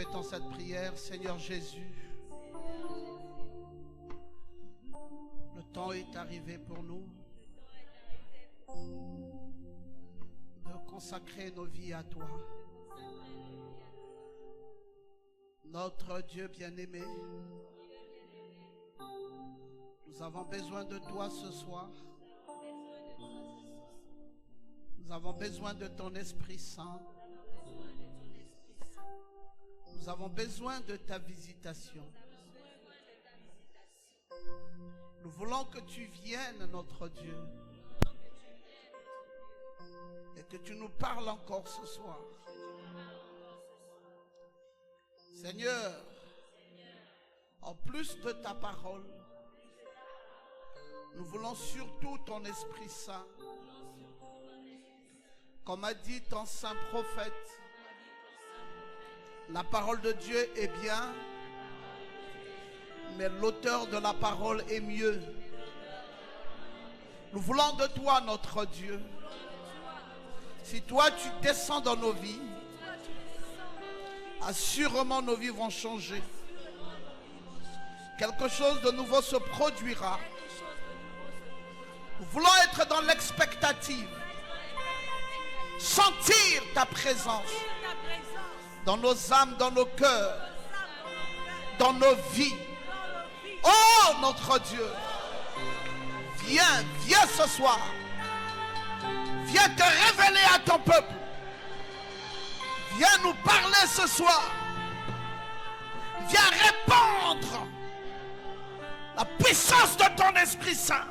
Répétons cette prière. Seigneur Jésus, le temps est arrivé pour nous de consacrer nos vies à toi. Notre Dieu bien-aimé, nous avons besoin de toi ce soir. Nous avons besoin de ton Esprit Saint. Nous avons besoin de ta visitation. Nous voulons que tu viennes, notre Dieu, et que tu nous parles encore ce soir. Seigneur, en plus de ta parole, nous voulons surtout ton Esprit Saint. Comme a dit ton saint prophète, la parole de Dieu est bien, mais l'auteur de la parole est mieux. Nous voulons de toi, notre Dieu. Si toi tu descends dans nos vies, assurément nos vies vont changer. Quelque chose de nouveau se produira. Nous voulons être dans l'expectative. Sentir ta présence dans nos âmes, dans nos cœurs, dans nos vies. Oh notre Dieu, viens ce soir. Viens te révéler à ton peuple. Viens nous parler ce soir. Viens répandre la puissance de ton Esprit Saint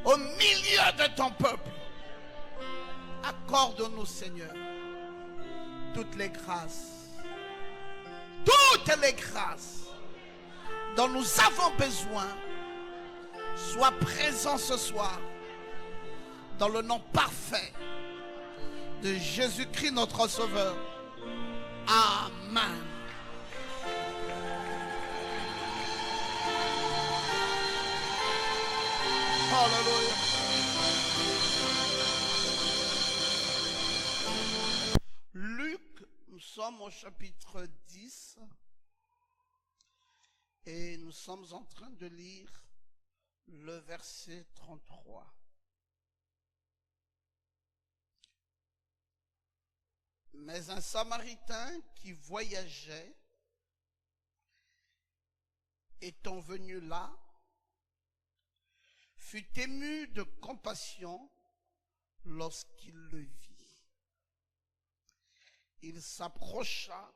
au milieu de ton peuple. Accorde-nous, Seigneur, toutes les grâces dont nous avons besoin. Sois présent ce soir dans le nom parfait de Jésus-Christ notre Sauveur. Amen. Alléluia. Luc, nous sommes au chapitre 10 et nous sommes en train de lire le verset 33. Mais un Samaritain qui voyageait, étant venu là, fut ému de compassion lorsqu'il le vit. Il s'approcha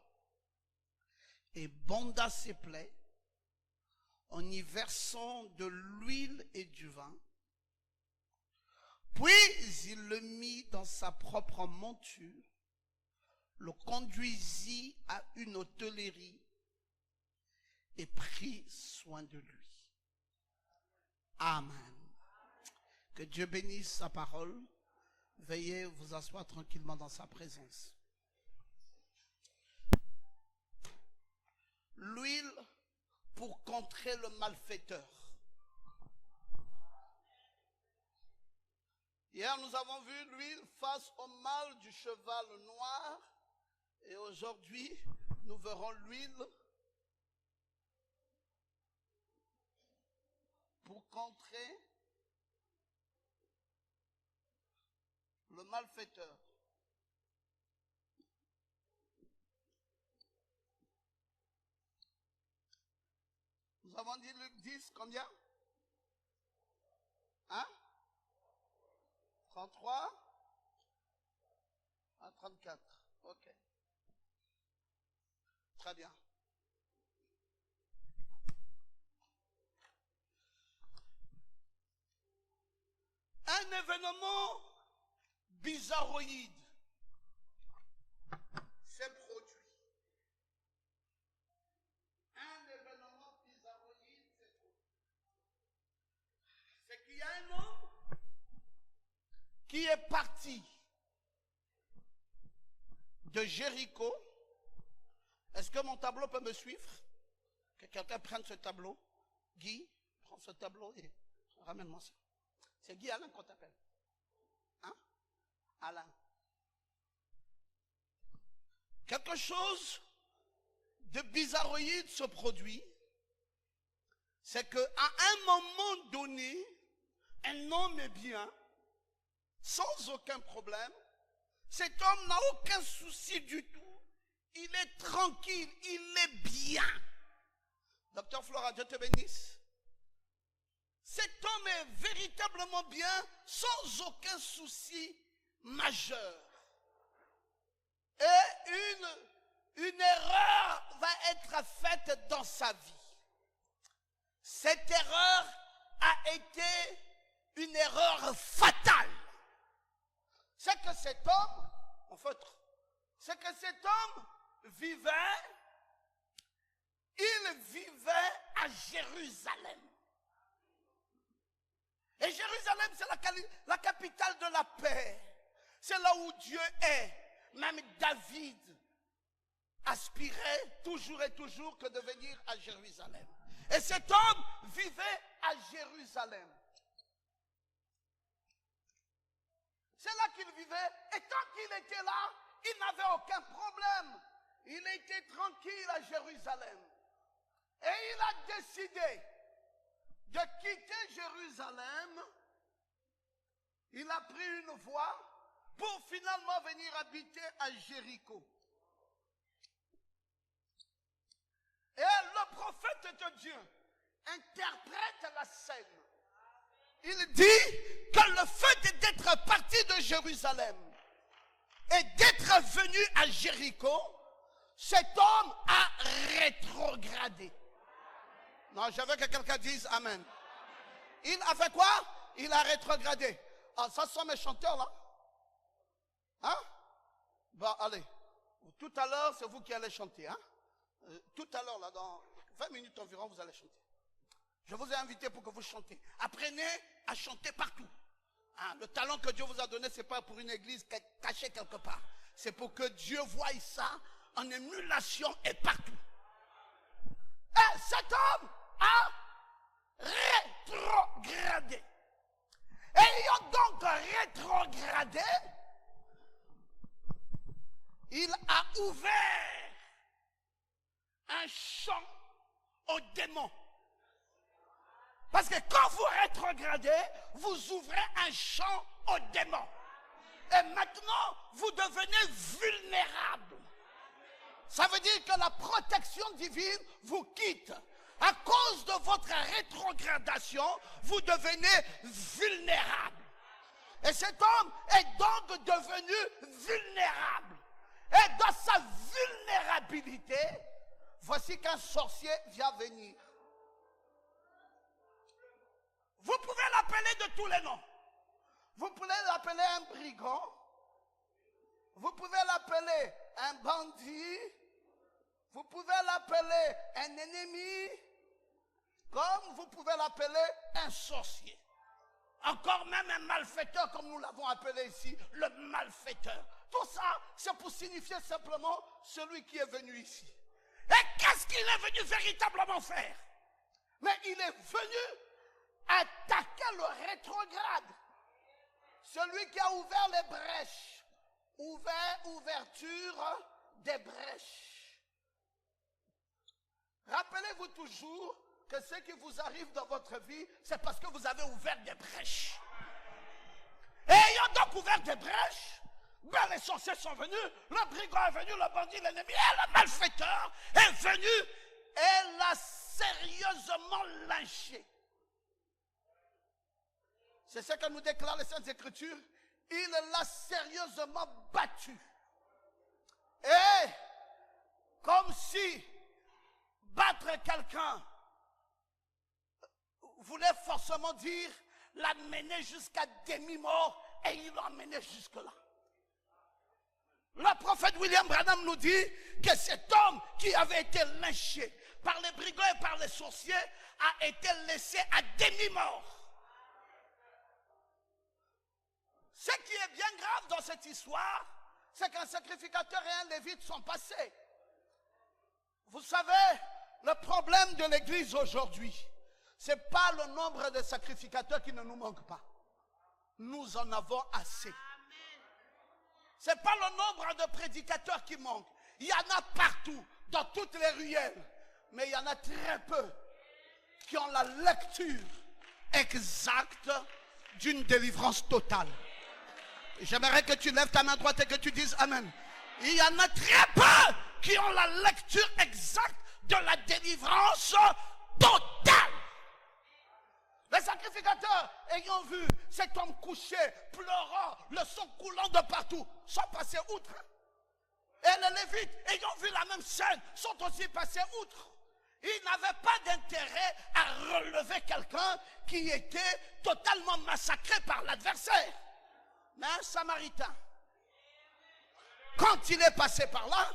et banda ses plaies en y versant de l'huile et du vin. Puis il le mit dans sa propre monture, le conduisit à une hôtellerie et prit soin de lui. Amen. Que Dieu bénisse sa parole. Veuillez vous asseoir tranquillement dans sa présence. L'huile pour contrer le malfaiteur. Hier, nous avons vu l'huile face au mal du cheval noir. Et aujourd'hui, nous verrons l'huile pour contrer le malfaiteur. Nous avons dit Luc 10, combien? Hein? 33 à 34. Ok. Très bien. Un événement bizarroïde s'est produit. Un événement bizarroïde s'est produit. C'est qu'il y a un homme qui est parti de Jéricho. Est-ce que mon tableau peut me suivre? Que quelqu'un prenne ce tableau. Guy, prends ce tableau et ramène-moi ça. C'est Guy Alain qu'on t'appelle. Hein? Alain. Quelque chose de bizarroïde se produit, c'est qu'à un moment donné, un homme est bien, sans aucun problème. Cet homme n'a aucun souci du tout. Il est tranquille, il est bien. Docteur Flora, Dieu te bénisse. Cet homme est véritablement bien, sans aucun souci majeur. Et une erreur va être faite dans sa vie. Cette erreur a été une erreur fatale. C'est que cet homme, il vivait à Jérusalem. Et Jérusalem, c'est la capitale de la paix. C'est là où Dieu est. Même David aspirait toujours et toujours que de venir à Jérusalem. Et cet homme vivait à Jérusalem. C'est là qu'il vivait. Et tant qu'il était là, il n'avait aucun problème. Il était tranquille à Jérusalem. Et il a décidé de quitter Jérusalem. Il a pris une voie pour finalement venir habiter à Jéricho. Et le prophète de Dieu interprète la scène. Il dit que le fait d'être parti de Jérusalem et d'être venu à Jéricho, cet homme a rétrogradé. Non, je veux que quelqu'un dise Amen. Il a fait quoi? Il a rétrogradé. Ah, ça sont mes chanteurs là. Hein? Bah, allez. Tout à l'heure, c'est vous qui allez chanter. Hein? Tout à l'heure, là, dans 20 minutes environ, vous allez chanter. Je vous ai invité pour que vous chantez. Apprenez à chanter partout. Hein? Le talent que Dieu vous a donné, ce n'est pas pour une église cachée quelque part. C'est pour que Dieu voie ça en émulation et partout. Et cet homme a rétrogradé. Ayant donc rétrogradé, il a ouvert un champ aux démons. Parce que quand vous rétrogradez, vous ouvrez un champ aux démons. Et maintenant, vous devenez vulnérable. Ça veut dire que la protection divine vous quitte. À cause de votre rétrogradation, vous devenez vulnérable. Et cet homme est donc devenu vulnérable. Et dans sa vulnérabilité, voici qu'un sorcier vient venir. Vous pouvez l'appeler de tous les noms. Vous pouvez l'appeler un brigand. Vous pouvez l'appeler un bandit. Vous pouvez l'appeler un ennemi. Comme vous pouvez l'appeler un sorcier. Encore même un malfaiteur, comme nous l'avons appelé ici, le malfaiteur. Tout ça, c'est pour signifier simplement celui qui est venu ici. Et qu'est-ce qu'il est venu véritablement faire? Mais il est venu attaquer le rétrograde. Celui qui a ouvert les brèches. Ouverture des brèches. Rappelez-vous toujours que ce qui vous arrive dans votre vie, c'est parce que vous avez ouvert des brèches. Et ayant donc ouvert des brèches, ben les sorciers sont venus, le brigand est venu, le bandit, l'ennemi et le malfaiteur est venu et l'a sérieusement lynché. C'est ce que nous déclarent les Saintes Écritures. Il l'a sérieusement battu. Et comme si battre quelqu'un voulait forcément dire l'amener jusqu'à demi-mort, et il l'a amené jusque-là. Le prophète William Branham nous dit que cet homme qui avait été lynché par les brigands et par les sorciers a été laissé à demi-mort. Ce qui est bien grave dans cette histoire, c'est qu'un sacrificateur et un lévite sont passés. Vous savez, le problème de l'église aujourd'hui, ce n'est pas le nombre de sacrificateurs qui ne nous manque pas. Nous en avons assez. Ce n'est pas le nombre de prédicateurs qui manque. Il y en a partout. dans toutes les ruelles. Mais il y en a très peu qui ont la lecture exacte d'une délivrance totale. J'aimerais que tu lèves ta main droite et que tu dises Amen. Il y en a très peu qui ont la lecture exacte de la délivrance totale. Les sacrificateurs, ayant vu cet homme couché, pleurant, le sang coulant de partout, sont passés outre. Et les Lévites, ayant vu la même scène, sont aussi passés outre. Ils n'avaient pas d'intérêt à relever quelqu'un qui était totalement massacré par l'adversaire. Mais un Samaritain, quand il est passé par là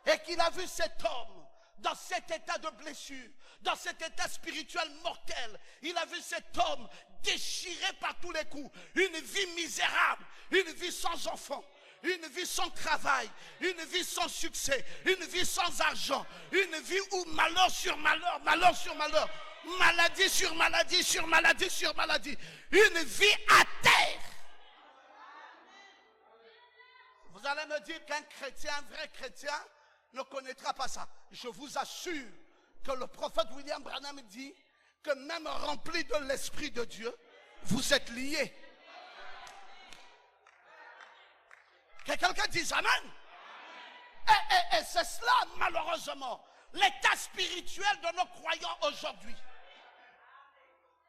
et qu'il a vu cet homme dans cet état de blessure, dans cet état spirituel mortel, il a vu cet homme déchiré par tous les coups, une vie misérable, une vie sans enfant, une vie sans travail, une vie sans succès, une vie sans argent, une vie où malheur sur malheur, malheur sur malheur, maladie sur maladie sur maladie sur maladie, une vie à terre. Vous allez me dire qu'un chrétien, un vrai chrétien, ne connaîtra pas ça. Je vous assure que le prophète William Branham dit que même rempli de l'Esprit de Dieu, vous êtes liés. Que quelqu'un dise Amen. Et c'est cela, malheureusement, l'état spirituel de nos croyants aujourd'hui.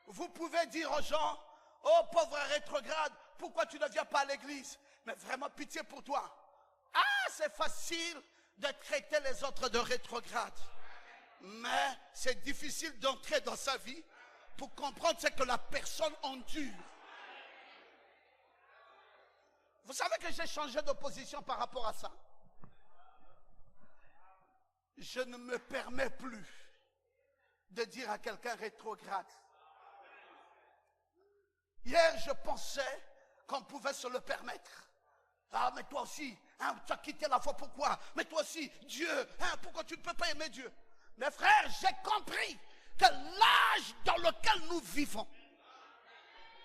Vous pouvez dire aux gens, oh pauvre rétrograde, pourquoi tu ne viens pas à l'église? Mais vraiment pitié pour toi. Ah, c'est facile de traiter les autres de rétrograde. Mais c'est difficile d'entrer dans sa vie pour comprendre ce que la personne endure. Vous savez que j'ai changé de position par rapport à ça. Je ne me permets plus de dire à quelqu'un rétrograde. Hier, je pensais qu'on pouvait se le permettre. Ah, mais toi aussi, hein, tu as quitté la foi, pourquoi? Mais toi aussi, Dieu, hein, pourquoi tu ne peux pas aimer Dieu? Mes frères, j'ai compris que l'âge dans lequel nous vivons,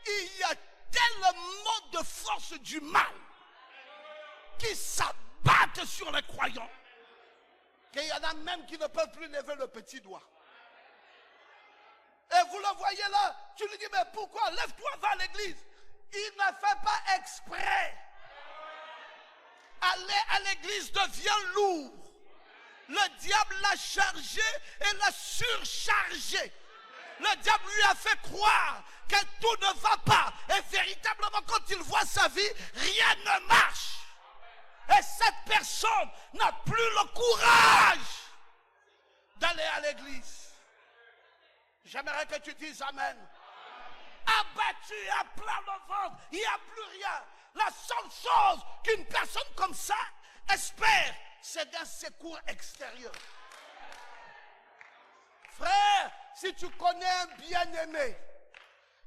il y a tellement de forces du mal qui s'abattent sur les croyants qu'il y en a même qui ne peuvent plus lever le petit doigt. Et vous le voyez là, tu lui dis, mais pourquoi? Lève-toi, va à l'église. Il ne fait pas exprès. Aller à l'église devient lourd. Le diable l'a chargé et l'a surchargé. Le diable lui a fait croire que tout ne va pas. Et véritablement, quand il voit sa vie, rien ne marche. Et cette personne n'a plus le courage d'aller à l'église. J'aimerais que tu dises Amen. Abattu à plein le ventre, il n'y a plus rien. La seule chose qu'une personne comme ça espère, c'est un secours extérieur. Frère, si tu connais un bien-aimé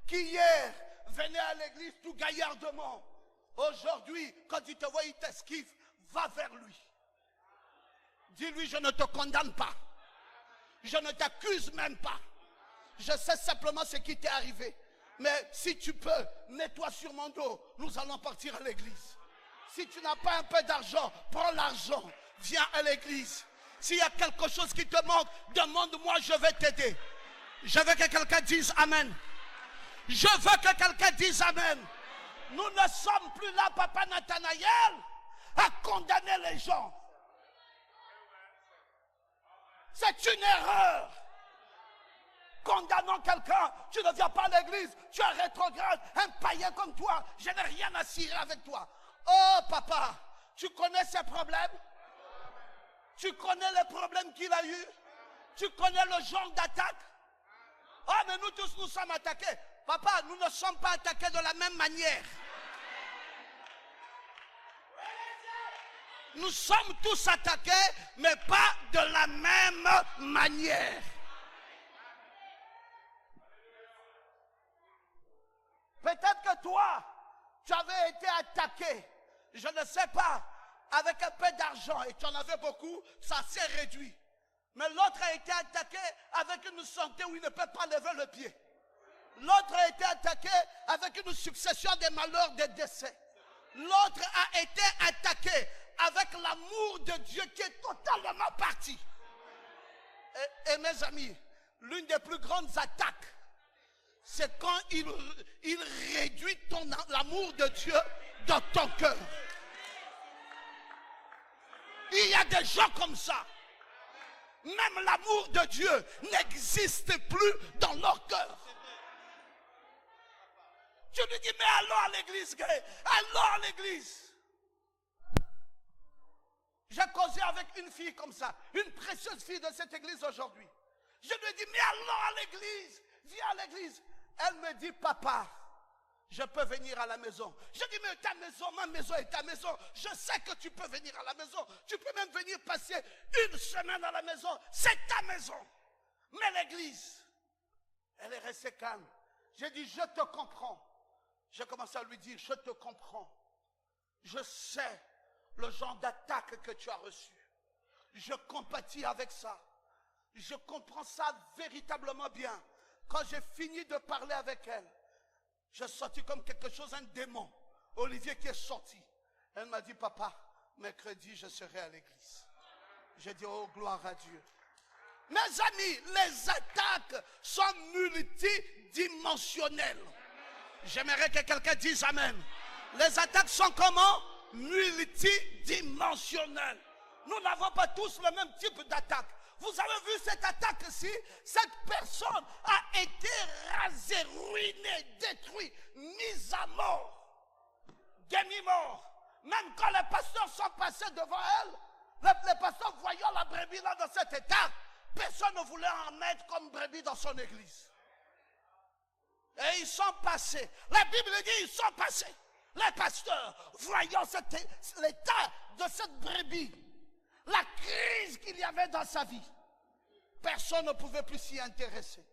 qui hier venait à l'église tout gaillardement, aujourd'hui, quand il te voit, il t'esquive, va vers lui. Dis-lui, je ne te condamne pas. Je ne t'accuse même pas. Je sais simplement ce qui t'est arrivé. Mais si tu peux, mets-toi sur mon dos. Nous allons partir à l'église. Si tu n'as pas un peu d'argent, prends l'argent. Viens à l'église. S'il y a quelque chose qui te manque, demande-moi, je vais t'aider. Je veux que quelqu'un dise Amen. Je veux que quelqu'un dise Amen. Nous ne sommes plus là, Papa Nathanaël, à condamner les gens. C'est une erreur. Condamnant quelqu'un, tu ne viens pas à l'église, tu es rétrograde, un païen comme toi, je n'ai rien à cirer avec toi. Oh papa, tu connais ses problèmes? Tu connais les problèmes qu'il a eu? Tu connais le genre d'attaque? Oh mais nous tous nous sommes attaqués. Papa, nous ne sommes pas attaqués de la même manière. Nous sommes tous attaqués, mais pas de la même manière. Peut-être que toi, tu avais été attaqué, je ne sais pas, avec un peu d'argent et tu en avais beaucoup, ça s'est réduit. Mais l'autre a été attaqué avec une santé où il ne peut pas lever le pied. L'autre a été attaqué avec une succession des malheurs, des décès. L'autre a été attaqué avec l'amour de Dieu qui est totalement parti. mes amis, l'une des plus grandes attaques, c'est quand il réduit l'amour de Dieu dans ton cœur. Il y a des gens comme ça. Même l'amour de Dieu n'existe plus dans leur cœur. Tu lui dis, mais allons à l'église, allons à l'église. J'ai causé avec une fille comme ça, une précieuse fille de cette église aujourd'hui. Je lui ai dit, mais allons à l'église, viens à l'église. Elle me dit, papa, je peux venir à la maison. Je dis, mais ta maison, ma maison est ta maison. Je sais que tu peux venir à la maison. Tu peux même venir passer une semaine à la maison. C'est ta maison. Mais l'église, elle est restée calme. J'ai dit, je te comprends. J'ai commencé à lui dire, je te comprends. Je sais le genre d'attaque que tu as reçu. Je compatis avec ça. Je comprends ça véritablement bien. Quand j'ai fini de parler avec elle, j'ai sorti comme quelque chose, un démon. Olivier qui est sorti. Elle m'a dit, papa, mercredi, je serai à l'église. J'ai dit, oh, gloire à Dieu. Mes amis, les attaques sont multidimensionnelles. J'aimerais que quelqu'un dise amen. Les attaques sont comment? Multidimensionnelles. Nous n'avons pas tous le même type d'attaque. Vous avez vu cette attaque-ci? Cette personne a été rasée, ruinée, détruite, mise à mort, demi-mort. Même quand les pasteurs sont passés devant elle, les pasteurs voyant la brebis là dans cet état, personne ne voulait en mettre comme brebis dans son église. Et ils sont passés. La Bible dit ils sont passés. Les pasteurs, voyant l'état de cette brebis, la crise qu'il y avait dans sa vie, personne ne pouvait plus s'y intéresser.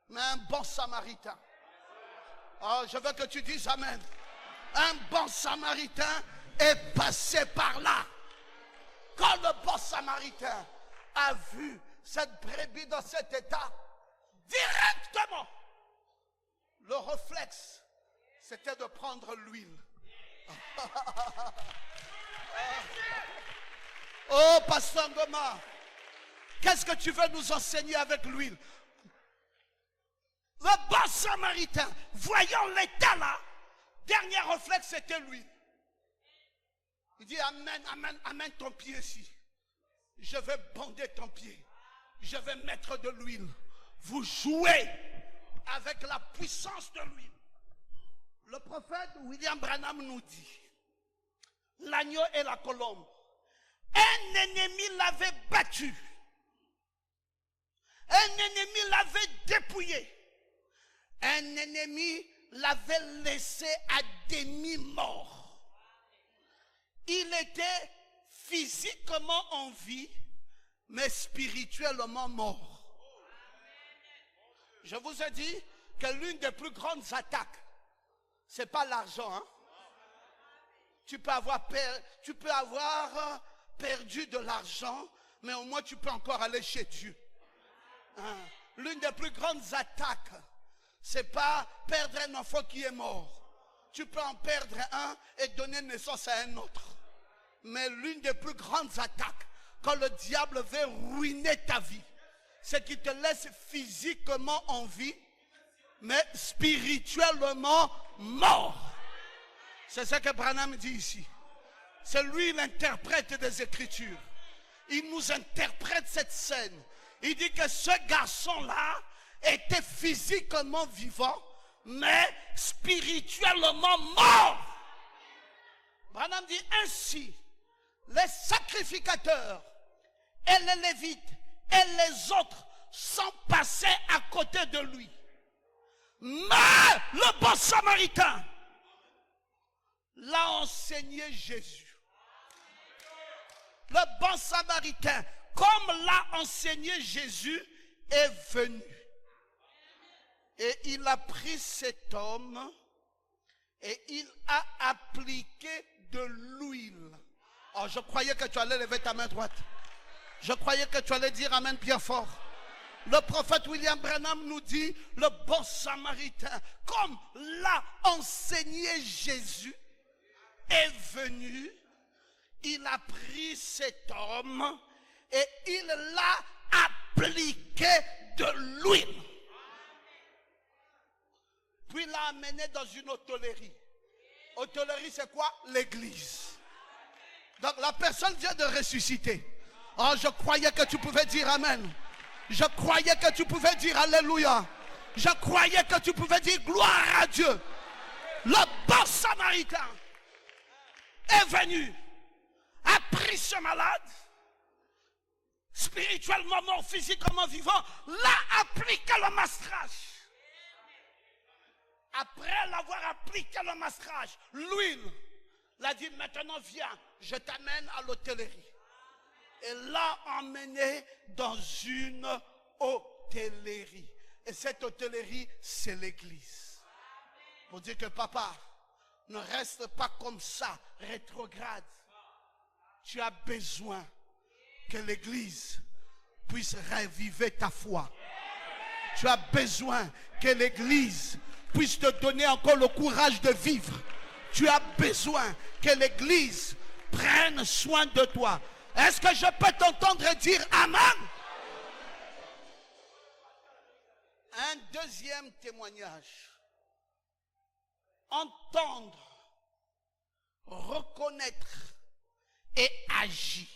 Mais un bon samaritain, oh, je veux que tu dises amen. Un bon samaritain est passé par là. Quand le bon samaritain a vu cette brebis dans cet état, directement, le réflexe, c'était de prendre l'huile. Oh, pasteur Ngoma, qu'est-ce que tu veux nous enseigner avec l'huile? Le bon samaritain, voyant l'état là, dernier réflexe, c'était l'huile. Il dit, amène ton pied ici. Je vais bander ton pied. Je vais mettre de l'huile. Vous jouez avec la puissance de l'huile. Le prophète William Branham nous dit, l'agneau et la colombe, un ennemi l'avait battu. Un ennemi l'avait dépouillé. Un ennemi l'avait laissé à demi-mort. Il était physiquement en vie, mais spirituellement mort. Je vous ai dit que l'une des plus grandes attaques, c'est pas l'argent. Hein? Tu peux avoir perdu de l'argent, mais au moins tu peux encore aller chez Dieu. Hein? L'une des plus grandes attaques, c'est pas perdre un enfant qui est mort. Tu peux en perdre un et donner naissance à un autre. Mais l'une des plus grandes attaques, quand le diable veut ruiner ta vie, c'est qu'il te laisse physiquement en vie, mais spirituellement mort. C'est ce que Branham dit ici. C'est lui l'interprète des Écritures. Il nous interprète cette scène. Il dit que ce garçon-là était physiquement vivant, mais spirituellement mort. Branham dit ainsi, les sacrificateurs et les lévites et les autres sont passés à côté de lui. Mais le bon samaritain l'a enseigné Jésus. Le bon samaritain, comme l'a enseigné Jésus, est venu. Et il a pris cet homme et il a appliqué de l'huile. Oh, je croyais que tu allais lever ta main droite. Je croyais que tu allais dire amen bien fort. Le prophète William Branham nous dit, le bon samaritain, comme l'a enseigné Jésus, est venu, il a pris cet homme et il l'a appliqué de l'huile. Puis il l'a amené dans une hôtellerie. Hôtellerie, c'est quoi? L'église. Donc la personne vient de ressusciter. Oh, je croyais que tu pouvais dire amen. Je croyais que tu pouvais dire alléluia. Je croyais que tu pouvais dire gloire à Dieu. Le bon samaritain est venu, a pris ce malade, spirituellement mort, physiquement vivant, l'a appliqué le mastrage. Après l'avoir appliqué le mastrage, l'huile, l'a dit maintenant viens, je t'amène à l'hôtellerie. Et l'a emmené dans une hôtellerie. Et cette hôtellerie, c'est l'église. Pour dire que papa, ne reste pas comme ça, rétrograde. Tu as besoin que l'église puisse raviver ta foi. Tu as besoin que l'église puisse te donner encore le courage de vivre. Tu as besoin que l'église prenne soin de toi. Est-ce que je peux t'entendre dire amen? Un deuxième témoignage. Entendre, reconnaître et agir.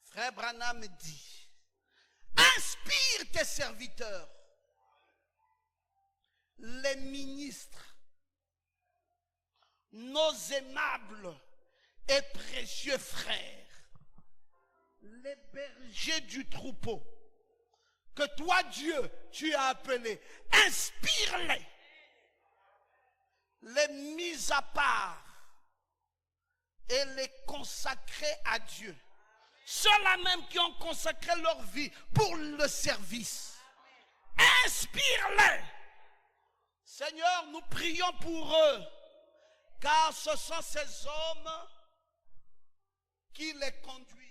Frère Branham dit, inspire tes serviteurs, les ministres, nos aimables et précieux frères, les bergers du troupeau, que toi Dieu, tu as appelés, inspire-les, les mis à part et les consacrer à Dieu. Ceux-là même qui ont consacré leur vie pour le service, inspire-les. Seigneur, nous prions pour eux, car ce sont ces hommes qui les conduisent.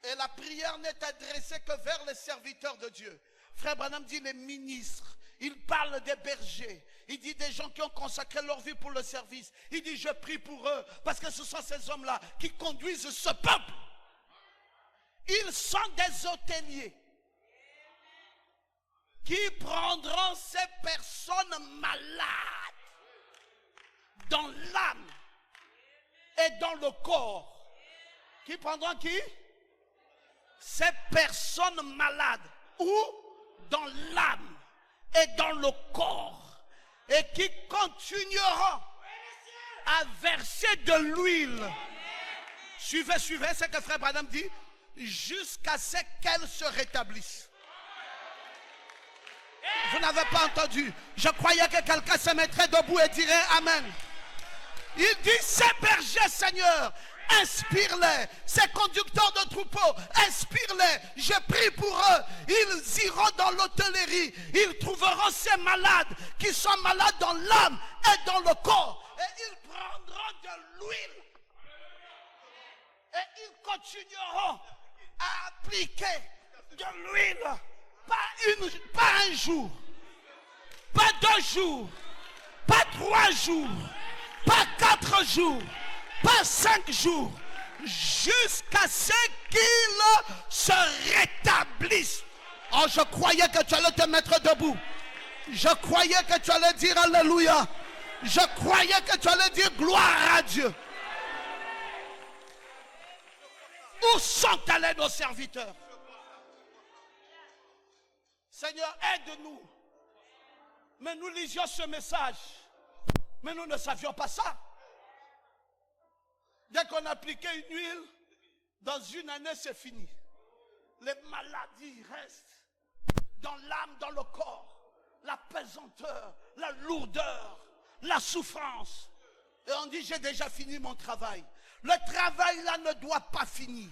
Et la prière n'est adressée que vers les serviteurs de Dieu. Frère Branham dit les ministres. Il parle des bergers. Il dit des gens qui ont consacré leur vie pour le service. Il dit je prie pour eux parce que ce sont ces hommes-là qui conduisent ce peuple. Ils sont des hôteliers qui prendront ces personnes malades dans l'âme et dans le corps. Qui prendront qui? Ces personnes malades, ou dans l'âme et dans le corps, et qui continueront à verser de l'huile. Suivez, c'est que frère Branham dit, jusqu'à ce qu'elle se rétablisse. Vous n'avez pas entendu. Je croyais que quelqu'un se mettrait debout et dirait amen. Il dit, ces bergers, Seigneur, inspire-les, ces conducteurs de troupeaux, inspire-les, je prie pour eux. Ils iront dans l'hôtellerie, ils trouveront ces malades qui sont malades dans l'âme et dans le corps, et ils prendront de l'huile et ils continueront à appliquer de l'huile, pas un jour, pas 2 jours, pas 3 jours, pas 4 jours, pas 5 jours, jusqu'à ce qu'il se rétablisse. Oh, je croyais que tu allais te mettre debout. Je croyais que tu allais dire alléluia. Je croyais que tu allais dire gloire à Dieu. Où sont allés nos serviteurs? Seigneur, aide-nous. Mais nous lisions ce message. Mais nous ne savions pas ça. Dès qu'on appliquait une huile, dans une année, c'est fini. Les maladies restent dans l'âme, dans le corps. La pesanteur, la lourdeur, la souffrance. Et on dit, j'ai déjà fini mon travail. Le travail là ne doit pas finir.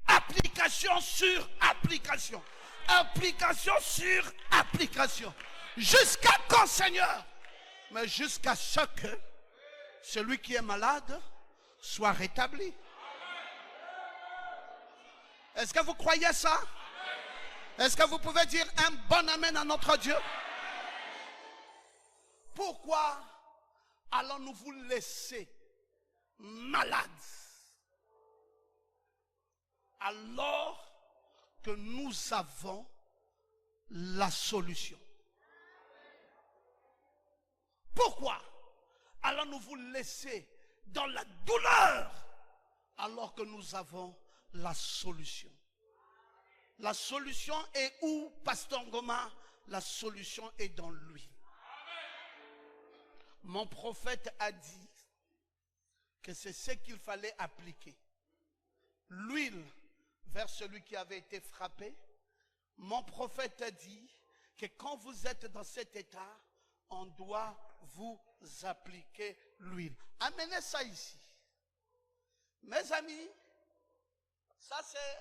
Application sur application. Application sur application. Jusqu'à quand, Seigneur? Mais jusqu'à ce que celui qui est malade soit rétabli. Est-ce que vous croyez ça? Est-ce que vous pouvez dire un bon amen à notre Dieu? Pourquoi allons-nous vous laisser malades? alors que nous avons la solution. Pourquoi allons-nous vous laisser dans la douleur alors que nous avons la solution? La solution est où, Pasteur Ngoma? La solution est dans lui. Mon prophète a dit que c'est ce qu'il fallait appliquer. L'huile vers celui qui avait été frappé. Mon prophète a dit que quand vous êtes dans cet état, on doit vous appliquer l'huile. Amenez ça ici. Mes amis, ça c'est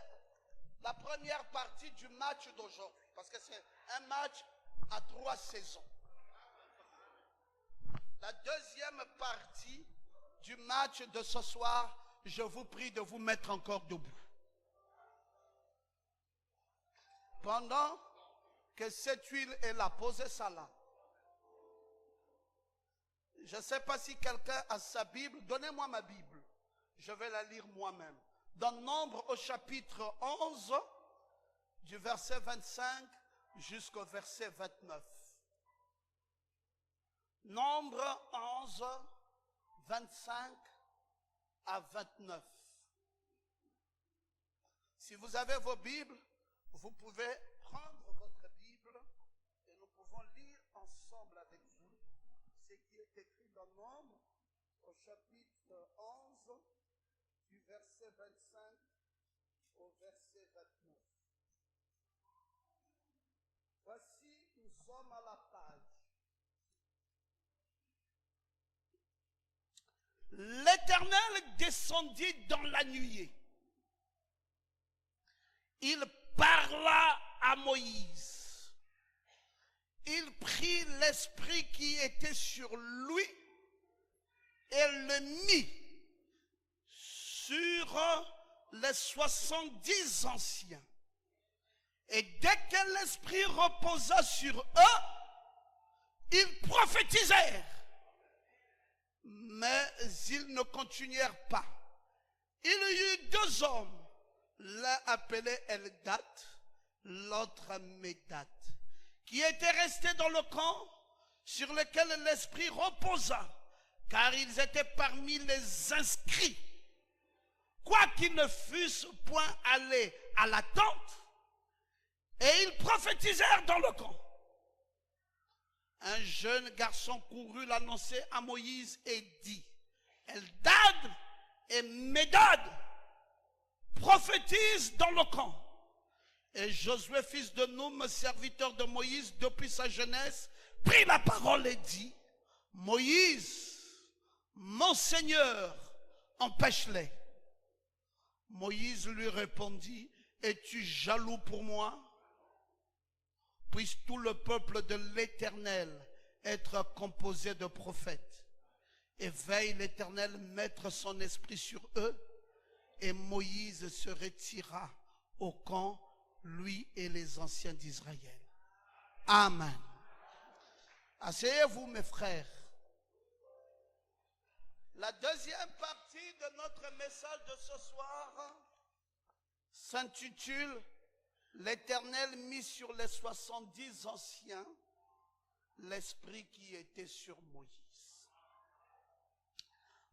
la première partie du match d'aujourd'hui. Parce que c'est un match à 3 saisons. La deuxième partie du match de ce soir, je vous prie de vous mettre encore debout. Pendant que cette huile est là, posez ça là. Je ne sais pas si quelqu'un a sa Bible. Donnez-moi ma Bible. Je vais la lire moi-même. Dans Nombre au chapitre 11, du verset 25 jusqu'au verset 29. Nombre 11, 25 à 29. Si vous avez vos Bibles, vous pouvez prendre votre Bible et nous pouvons lire ensemble avec vous ce qui est écrit dans Nombre au chapitre 11 du verset 25 au verset 29. Voici, nous sommes à la page. L'Éternel descendit dans la nuée. Il parla à Moïse. Il prit l'esprit qui était sur lui et le mit sur les 70 anciens. Et dès que l'esprit reposa sur eux, ils prophétisèrent. Mais ils ne continuèrent pas. Il y eut 2 hommes, l'un appelé Eldad, l'autre Médad, qui étaient restés dans le camp sur lequel l'esprit reposa, car ils étaient parmi les inscrits. Quoiqu'ils ne fussent point allés à la tente, et ils prophétisèrent dans le camp. Un jeune garçon courut l'annoncer à Moïse et dit, Eldad et Médad prophétisent dans le camp. Et Josué, fils de Noum, serviteur de Moïse depuis sa jeunesse, prit la parole et dit, Moïse, mon Seigneur, empêche-les. Moïse lui répondit, es-tu jaloux pour moi? Puisse tout le peuple de l'Éternel être composé de prophètes. Et veille l'Éternel mettre son esprit sur eux. Et Moïse se retira au camp, lui et les anciens d'Israël. Amen. Asseyez-vous mes frères. La deuxième partie de notre message de ce soir s'intitule L'Éternel mit sur les 70 anciens l'esprit qui était sur Moïse.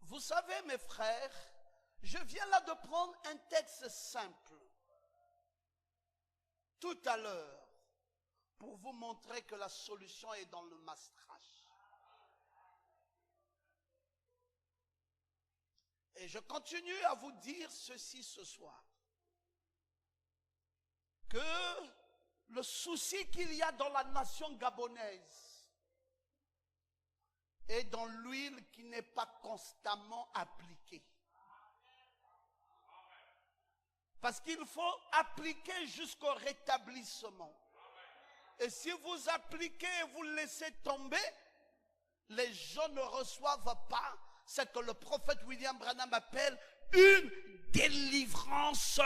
Vous savez mes frères, je viens là de prendre un texte simple tout à l'heure pour vous montrer que la solution est dans le mastrage. Et je continue à vous dire ceci ce soir. Que le souci qu'il y a dans la nation gabonaise est dans l'huile qui n'est pas constamment appliquée. Parce qu'il faut appliquer jusqu'au rétablissement. Et si vous appliquez et vous laissez tomber, les gens ne reçoivent pas ce que le prophète William Branham appelle une délivrance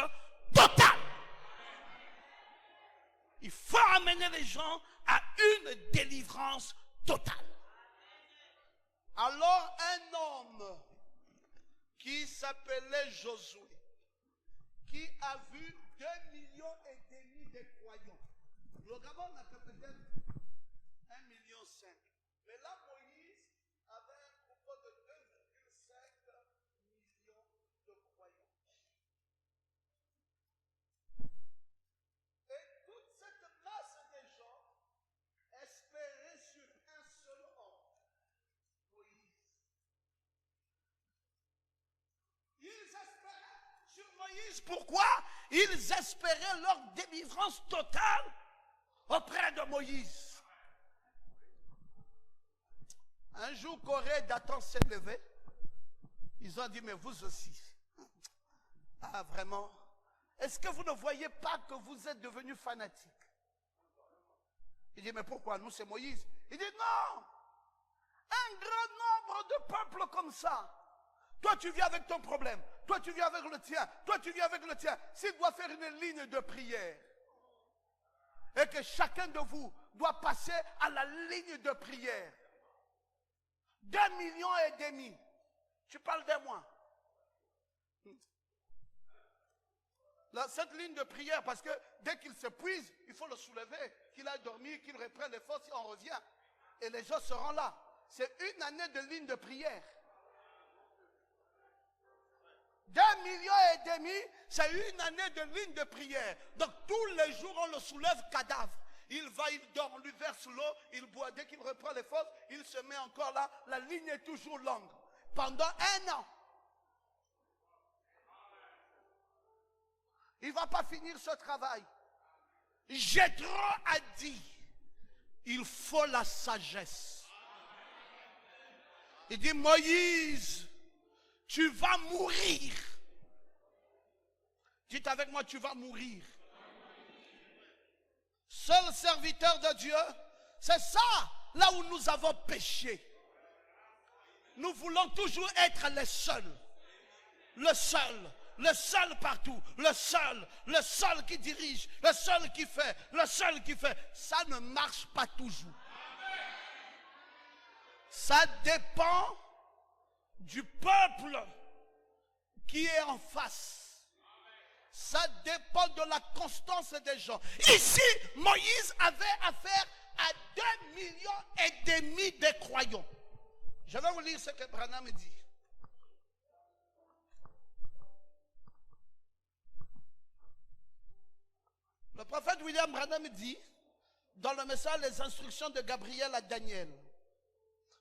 totale. Il faut amener les gens à une délivrance totale. Alors un homme qui s'appelait Josué, qui qui a vu 2,5 millions de croyants. Le Gabon n'a que peut-être 1,5 million. Mais là, Moïse avait un groupe de 2,5 millions de croyants. Et toute cette masse de gens espérait sur un seul homme, Moïse. Ils espéraient sur Moïse. Pourquoi? Ils espéraient leur délivrance totale auprès de Moïse. Un jour, Corée, Dathan s'est levé. Ils ont dit, mais vous aussi. Ah, vraiment? Est-ce que vous ne voyez pas que vous êtes devenus fanatiques? Il dit, mais pourquoi? Nous, c'est Moïse. Il dit, non! Un grand nombre de peuples comme ça. Toi, tu viens avec ton problème. Toi, tu viens avec le tien. Toi, tu viens avec le tien. S'il doit faire une ligne de prière, et que chacun de vous doit passer à la ligne de prière, 2,5 millions. Tu parles de moi. Là, cette ligne de prière, parce que dès qu'il s'épuise, il faut le soulever, qu'il aille dormir, qu'il reprenne les forces et on revient. Et les gens seront là. C'est une année de ligne de prière. 2,5 millions, c'est une année de ligne de prière. Donc tous les jours, on le soulève cadavre. Il va, il dort, on lui verse l'eau, il boit. Dès qu'il reprend les forces, il se met encore là. La ligne est toujours longue. Pendant 1 an. Il ne va pas finir ce travail. Jéthro a dit, il faut la sagesse. Il dit, Moïse, tu vas mourir. Dites avec moi, tu vas mourir. Seul serviteur de Dieu, c'est ça, là où nous avons péché. Nous voulons toujours être les seuls. Le seul partout, le seul qui dirige, le seul qui fait. Ça ne marche pas toujours. Ça dépend du peuple qui est en face. Ça dépend de la constance des gens. Ici, Moïse avait affaire à 2,5 millions de croyants. Je vais vous lire ce que Branham dit. Le prophète William Branham dit, dans le message Les instructions de Gabriel à Daniel,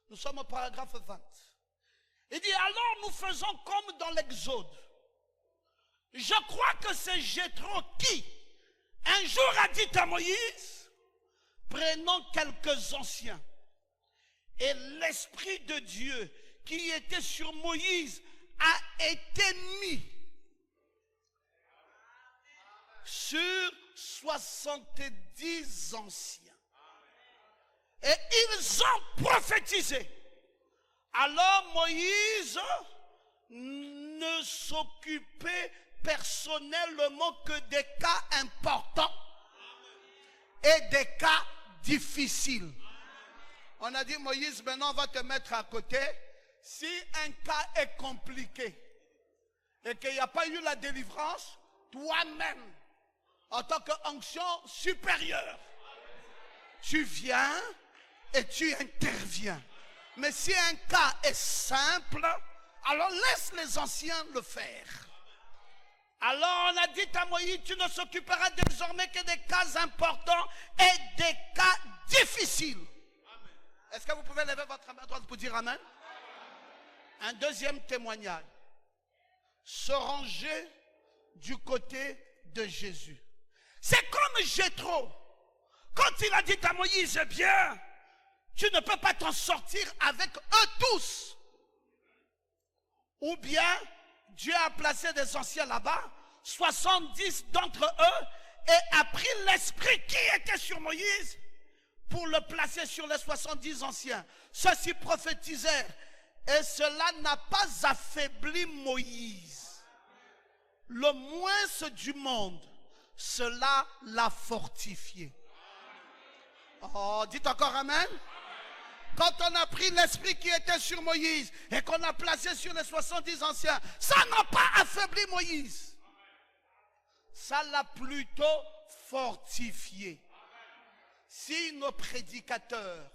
nous sommes au paragraphe 20. Il dit, alors nous faisons comme dans l'Exode. Je crois que c'est Jéthro qui, un jour a dit à Moïse, prenons quelques anciens. Et l'Esprit de Dieu qui était sur Moïse a été mis sur 70 anciens. Et ils ont prophétisé. Alors Moïse ne s'occupait personnellement que des cas importants et des cas difficiles. On a dit, Moïse, maintenant on va te mettre à côté. Si un cas est compliqué et qu'il n'y a pas eu la délivrance, toi-même, en tant qu'onction supérieure, tu viens et tu interviens. Mais si un cas est simple, alors laisse les anciens le faire. Alors on a dit à Moïse, tu ne s'occuperas désormais que des cas importants et des cas difficiles. Est-ce que vous pouvez lever votre main droite pour dire Amen? Un deuxième témoignage. Se ranger du côté de Jésus. C'est comme Jéthro. Quand il a dit à Moïse, eh bien, tu ne peux pas t'en sortir avec eux tous. Ou bien, Dieu a placé des anciens là-bas, 70 d'entre eux, et a pris l'esprit qui était sur Moïse pour le placer sur les 70 anciens. Ceux-ci prophétisèrent, et cela n'a pas affaibli Moïse. Le moins du monde, cela l'a fortifié. Oh, dites encore Amen. Quand on a pris l'esprit qui était sur Moïse et qu'on a placé sur les 70 anciens, ça n'a pas affaibli Moïse. ça l'a plutôt fortifié. Si nos prédicateurs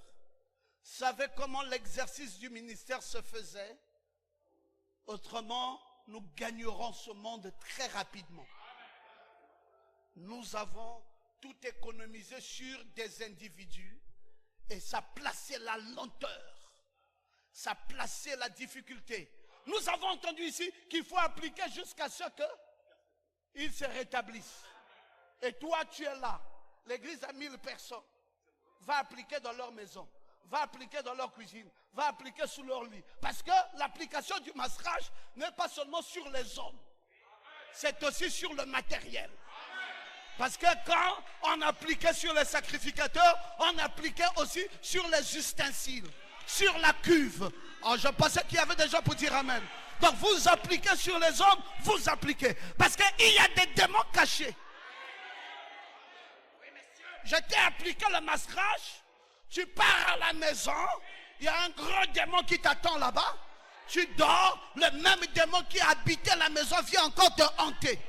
savaient comment l'exercice du ministère se faisait, autrement, nous gagnerons ce monde très rapidement. Nous avons tout économisé sur des individus et ça plaçait la lenteur, ça plaçait la difficulté. Nous avons entendu ici qu'il faut appliquer jusqu'à ce qu'ils se rétablissent. Et toi, tu es là. L'église a 1000 personnes. Va appliquer dans leur maison, va appliquer dans leur cuisine, va appliquer sous leur lit. Parce que l'application du masquerage n'est pas seulement sur les hommes, c'est aussi sur le matériel. Parce que quand on appliquait sur les sacrificateurs, on appliquait aussi sur les ustensiles, sur la cuve. Alors je pensais qu'il y avait des gens pour dire amen. Donc vous appliquez sur les hommes, vous appliquez. Parce qu'il y a des démons cachés. Je t'ai appliqué le masquerage, tu pars à la maison, il y a un gros démon qui t'attend là-bas, tu dors, le même démon qui a habité la maison vient encore te hanter.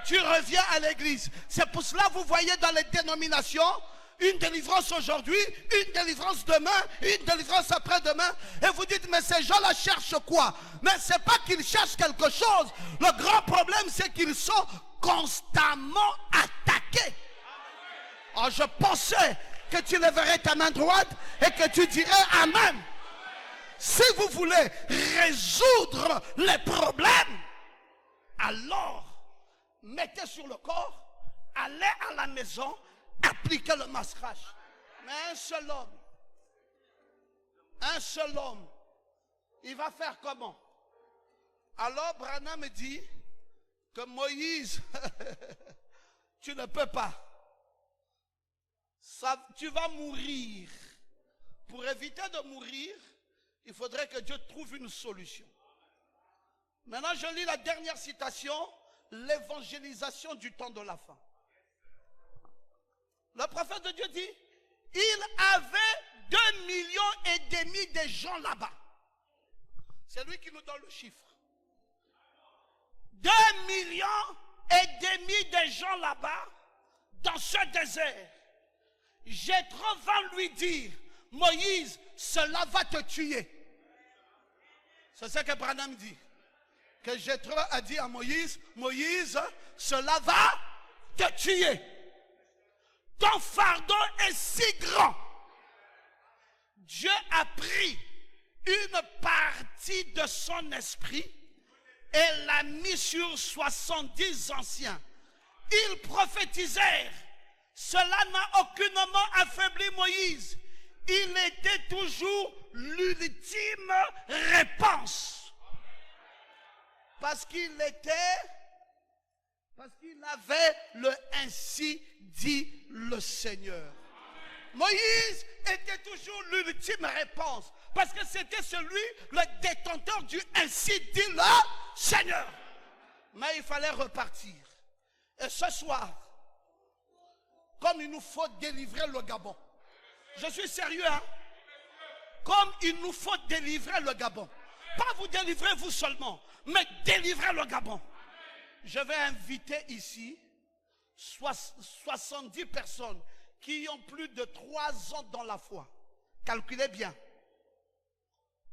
Tu reviens à l'église. C'est pour cela que vous voyez dans les dénominations, une délivrance aujourd'hui, une délivrance demain, une délivrance après-demain. Et vous dites, mais ces gens-là cherchent quoi? Mais ce n'est pas qu'ils cherchent quelque chose. Le grand problème, c'est qu'ils sont constamment attaqués. Alors je pensais que tu lèverais ta main droite et que tu dirais amen. Si vous voulez résoudre les problèmes, alors mettez sur le corps, allez à la maison, appliquez le masquerage. Mais un seul homme, il va faire comment? Alors Branham me dit que Moïse, tu ne peux pas. Tu vas mourir. Pour éviter de mourir, il faudrait que Dieu trouve une solution. Maintenant, je lis la dernière citation, l'évangélisation du temps de la fin. Le prophète de Dieu dit, il avait 2,5 millions de gens là-bas. C'est lui qui nous donne le chiffre. 2,5 millions de gens là-bas, dans ce désert. Jéthro va lui dire, Moïse, cela va te tuer. C'est ce que Branham dit. Que Jéthro a dit à Moïse, Moïse, cela va te tuer. Ton fardeau est si grand. Dieu a pris une partie de son esprit et l'a mis sur 70 anciens. Ils prophétisèrent. Cela n'a aucunement affaibli Moïse. Il était toujours l'ultime réponse. Parce qu'il avait le ainsi dit le Seigneur. Moïse était toujours l'ultime réponse. Parce que c'était celui, le détenteur du ainsi dit le Seigneur. Mais il fallait repartir. Et ce soir, comme il nous faut délivrer le Gabon. Je suis sérieux, hein? Comme il nous faut délivrer le Gabon. Pas vous délivrer vous seulement, mais délivrer le Gabon. Je vais inviter ici 70 personnes qui ont plus de 3 ans dans la foi. Calculez bien.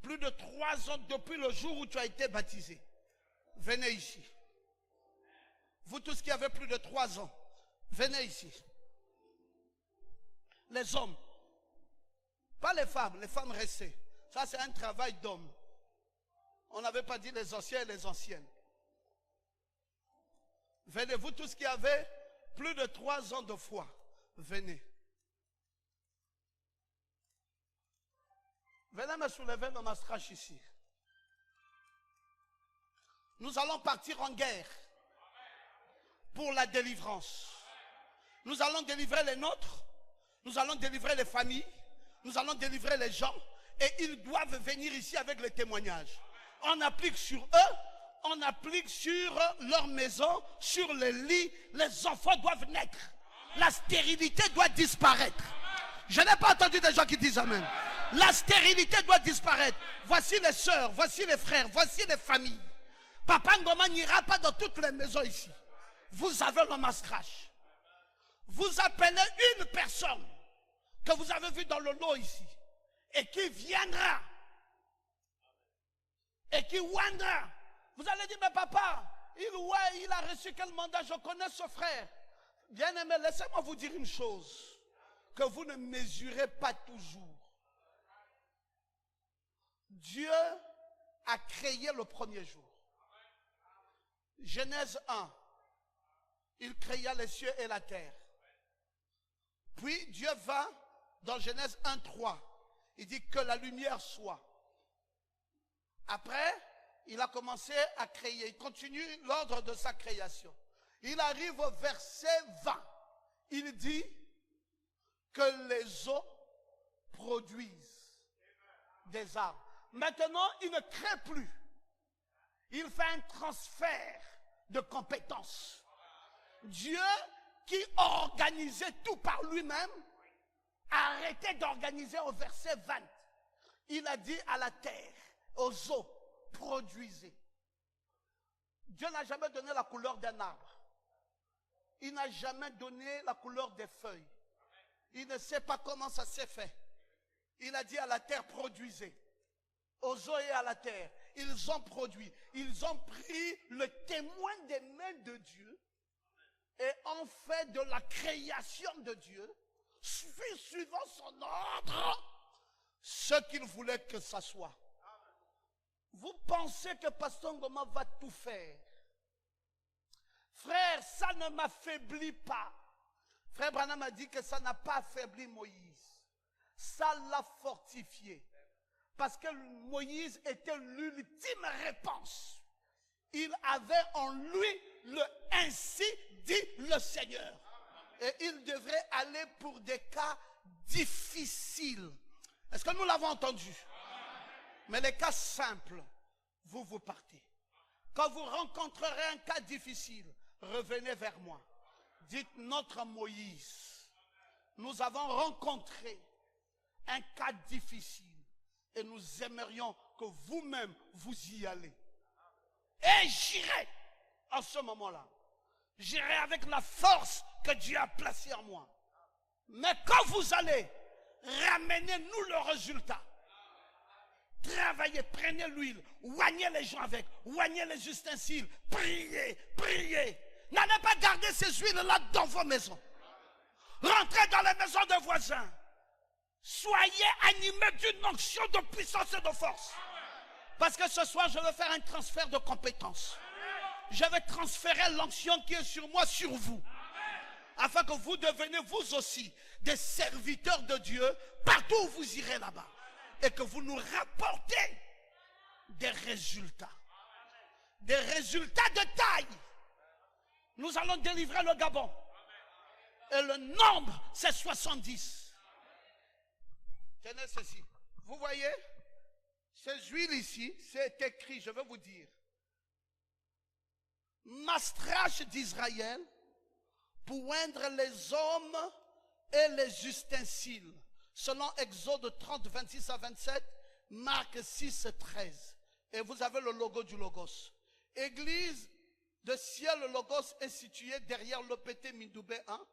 Plus de 3 ans depuis le jour où tu as été baptisé. Venez ici. Vous tous qui avez plus de 3 ans, venez ici. Les hommes, pas les femmes restées. Ça c'est un travail d'homme. On n'avait pas dit les anciens et les anciennes. Venez, vous tous qui avez plus de 3 ans de foi, venez. Venez me soulever dans ma strache ici. Nous allons partir en guerre pour la délivrance. Nous allons délivrer les nôtres. Nous allons délivrer les familles, nous allons délivrer les gens et ils doivent venir ici avec les témoignages. On applique sur eux, on applique sur leur maison, sur les lits, les enfants doivent naître. La stérilité doit disparaître. Je n'ai pas entendu des gens qui disent amen. La stérilité doit disparaître. Voici les sœurs, voici les frères, voici les familles. Papa Ngoma n'ira pas dans toutes les maisons ici. vous avez le mastrache. Vous appelez une personne que vous avez vue dans le lot ici et qui viendra et qui viendra. Vous allez dire, mais papa, il a reçu quel mandat? Je connais ce frère. Bien aimé, laissez-moi vous dire une chose que vous ne mesurez pas toujours. Dieu a créé le premier jour. Genèse 1. Il créa les cieux et la terre. Puis Dieu va dans Genèse 1, 3. Il dit que la lumière soit. Après, il a commencé à créer. Il continue l'ordre de sa création. Il arrive au verset 20. Il dit que les eaux produisent des arbres. Maintenant, il ne crée plus. Il fait un transfert de compétences. Dieu, qui organisait tout par lui-même, a arrêté d'organiser au verset 20. Il a dit à la terre, aux eaux, produisez. Dieu n'a jamais donné la couleur d'un arbre. Il n'a jamais donné la couleur des feuilles. Il ne sait pas comment ça s'est fait. Il a dit à la terre, produisez. Aux eaux et à la terre. Ils ont produit. Ils ont pris le témoin des mains de Dieu et ont fait de la création de Dieu, suivant son ordre, ce qu'il voulait que ça soit. Vous pensez que Pasteur Ngoma va tout faire? Frère, ça ne m'affaiblit pas. Frère Branham a dit que ça n'a pas affaibli Moïse. Ça l'a fortifié. Parce que Moïse était l'ultime réponse. Il avait en lui le ainsi dit le Seigneur. Et il devrait aller pour des cas difficiles. Est-ce que nous l'avons entendu? Mais les cas simples, vous partez. Quand vous rencontrerez un cas difficile, revenez vers moi. Dites, notre Moïse, nous avons rencontré un cas difficile et nous aimerions que vous-même vous y allez. Et j'irai en ce moment-là. J'irai avec la force que Dieu a placée en moi. Mais quand vous allez, ramenez-nous le résultat. Travaillez, prenez l'huile, oignez les gens avec, oignez les ustensiles, priez, priez. N'allez pas garder ces huiles-là dans vos maisons. Rentrez dans les maisons de voisins. Soyez animés d'une onction de puissance et de force. Parce que ce soir, je vais faire un transfert de compétences. Je vais transférer l'onction qui est sur moi, sur vous. Afin que vous deveniez vous aussi des serviteurs de Dieu partout où vous irez là-bas. Et que vous nous rapportez des résultats. Des résultats de taille. Nous allons délivrer le Gabon. Et le nombre, c'est 70. Tenez ceci. Vous voyez, ces huiles ici, c'est écrit, je vais vous dire. Mastrache d'Israël pour oindre les hommes et les ustensiles. Selon Exode 30, 26 à 27, Marc 6, 13. Et vous avez le logo du Logos. Église de ciel, le Logos est situé derrière l'OPT Mindoubé 1,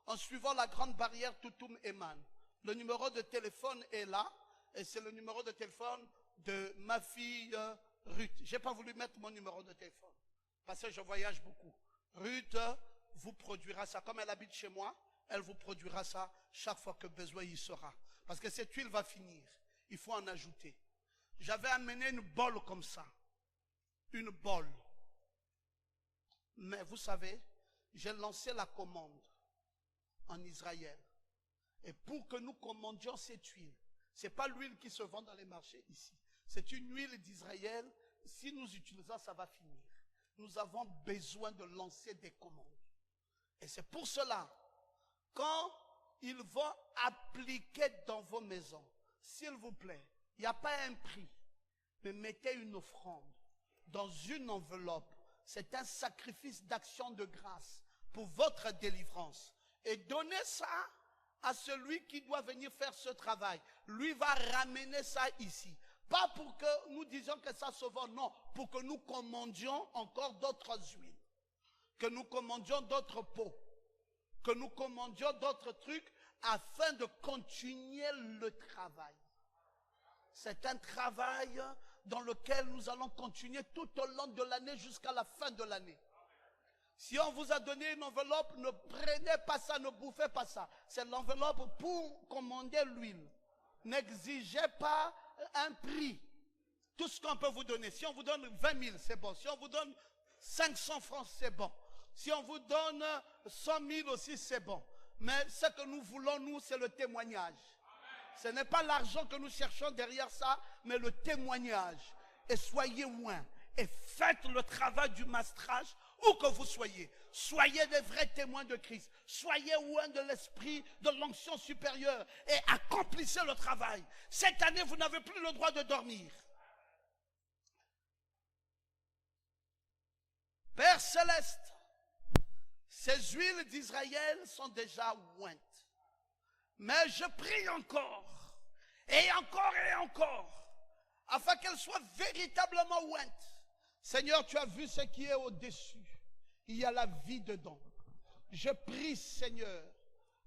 en suivant la grande barrière Toutoum Eman. Le numéro de téléphone est là, et c'est le numéro de téléphone de ma fille Ruth. Je n'ai pas voulu mettre mon numéro de téléphone, parce que je voyage beaucoup. Ruth vous produira ça, comme elle habite chez moi, elle vous produira ça chaque fois que besoin y sera. Parce que cette huile va finir. Il faut en ajouter. J'avais amené une bolle comme ça. Une bolle. Mais vous savez, j'ai lancé la commande en Israël. Et pour que nous commandions cette huile, ce n'est pas l'huile qui se vend dans les marchés ici. C'est une huile d'Israël. Si nous utilisons, ça va finir. Nous avons besoin de lancer des commandes. Et c'est pour cela, quand ils vont appliquer dans vos maisons, s'il vous plaît, il n'y a pas un prix, mais mettez une offrande dans une enveloppe. C'est un sacrifice d'action de grâce pour votre délivrance. Et donnez ça à celui qui doit venir faire ce travail. Lui va ramener ça ici. Pas pour que nous disions que ça se vend, non. Pour que nous commandions encore d'autres huiles. que nous commandions d'autres pots, que nous commandions d'autres trucs afin de continuer le travail. C'est un travail dans lequel nous allons continuer tout au long de l'année jusqu'à la fin de l'année. Si on vous a donné une enveloppe, ne prenez pas ça, ne bouffez pas ça. C'est l'enveloppe pour commander l'huile. N'exigez pas un prix. Tout ce qu'on peut vous donner. Si on vous donne 20 000, c'est bon. Si on vous donne 500 francs, c'est bon. Si on vous donne 100 000 aussi, c'est bon. Mais ce que nous voulons, nous, c'est le témoignage. Ce n'est pas l'argent que nous cherchons derrière ça, mais le témoignage. Et soyez loin. Et faites le travail du mastrage où que vous soyez. Soyez des vrais témoins de Christ. Soyez loin de l'esprit de l'onction supérieure et accomplissez le travail. Cette année, vous n'avez plus le droit de dormir. Père Céleste, ces huiles d'Israël sont déjà ointes. Mais je prie encore, et encore, afin qu'elles soient véritablement ointes. Seigneur, tu as vu ce qui est au-dessus. Il y a la vie dedans. Je prie, Seigneur,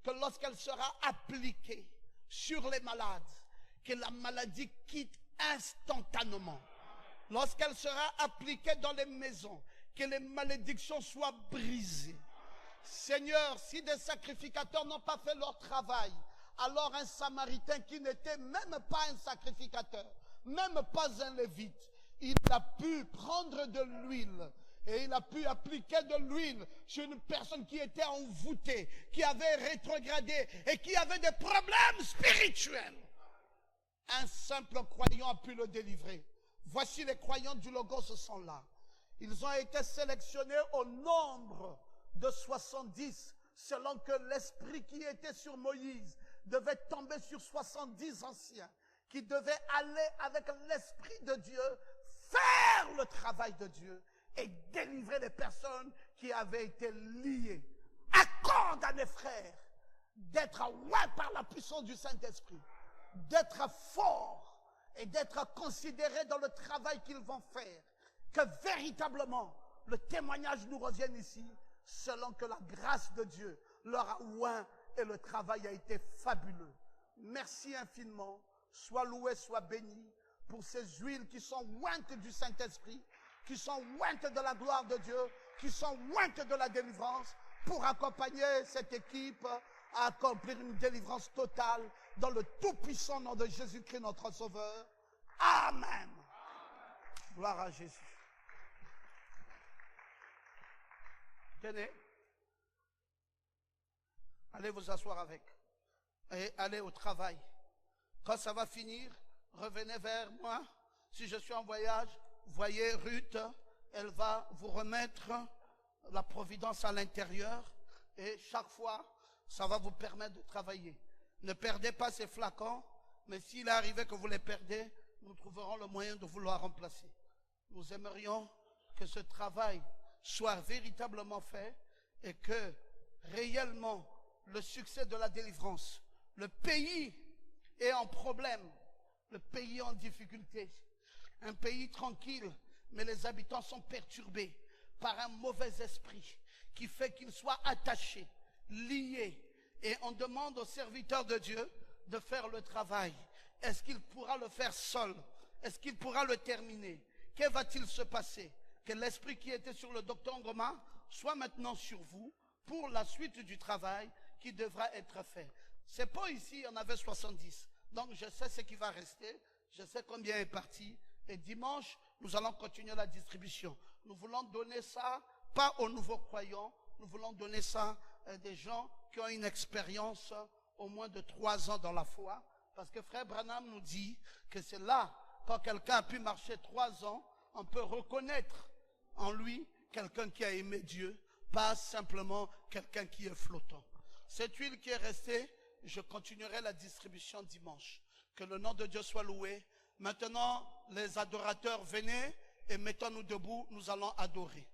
que lorsqu'elle sera appliquée sur les malades, que la maladie quitte instantanément. Lorsqu'elle sera appliquée dans les maisons, que les malédictions soient brisées. Seigneur, si des sacrificateurs n'ont pas fait leur travail, alors un Samaritain qui n'était même pas un sacrificateur, même pas un lévite, il a pu prendre de l'huile et il a pu appliquer de l'huile sur une personne qui était envoûtée, qui avait rétrogradé et qui avait des problèmes spirituels. Un simple croyant a pu le délivrer. Voici les croyants du Logos sont là. Ils ont été sélectionnés au nombre de 70, selon que l'esprit qui était sur Moïse devait tomber sur 70 anciens, qui devaient aller avec l'esprit de Dieu, faire le travail de Dieu et délivrer les personnes qui avaient été liées. Accorde à mes frères d'être oués par la puissance du Saint-Esprit, d'être forts et d'être considérés dans le travail qu'ils vont faire. Que véritablement le témoignage nous revienne ici, selon que la grâce de Dieu leur a oint et le travail a été fabuleux. Merci infiniment. Sois loué, sois béni pour ces huiles qui sont ointes du Saint-Esprit, qui sont ointes de la gloire de Dieu, qui sont ointes de la délivrance, pour accompagner cette équipe à accomplir une délivrance totale dans le tout-puissant nom de Jésus-Christ, notre Sauveur. Amen. Gloire à Jésus. Tenez. Allez vous asseoir avec. Et allez au travail. Quand ça va finir, revenez vers moi. Si je suis en voyage, voyez Ruth, elle va vous remettre la providence à l'intérieur. Et chaque fois, ça va vous permettre de travailler. Ne perdez pas ces flacons, mais s'il est arrivé que vous les perdez, nous trouverons le moyen de vous le remplacer. Nous aimerions que ce travail soit véritablement fait et que réellement le succès de la délivrance, le pays est en problème, le pays en difficulté, un pays tranquille, mais les habitants sont perturbés par un mauvais esprit qui fait qu'ils soient attachés, liés, et on demande aux serviteurs de Dieu de faire le travail. Est-ce qu'il pourra le faire seul? Est-ce qu'il pourra le terminer? Que va-t-il se passer? Que l'esprit qui était sur le docteur Ngoma soit maintenant sur vous pour la suite du travail qui devra être fait. C'est pas ici, il y en avait 70. Donc je sais ce qui va rester, je sais combien est parti. Et dimanche, nous allons continuer la distribution. Nous voulons donner ça, pas aux nouveaux croyants, nous voulons donner ça à des gens qui ont une expérience au moins de 3 ans dans la foi. Parce que Frère Branham nous dit que c'est là, quand quelqu'un a pu marcher 3 ans, on peut reconnaître en lui quelqu'un qui a aimé Dieu, pas simplement quelqu'un qui est flottant. Cette huile qui est restée, je continuerai la distribution dimanche. Que le nom de Dieu soit loué. Maintenant, les adorateurs, venez et mettons-nous debout, nous allons adorer.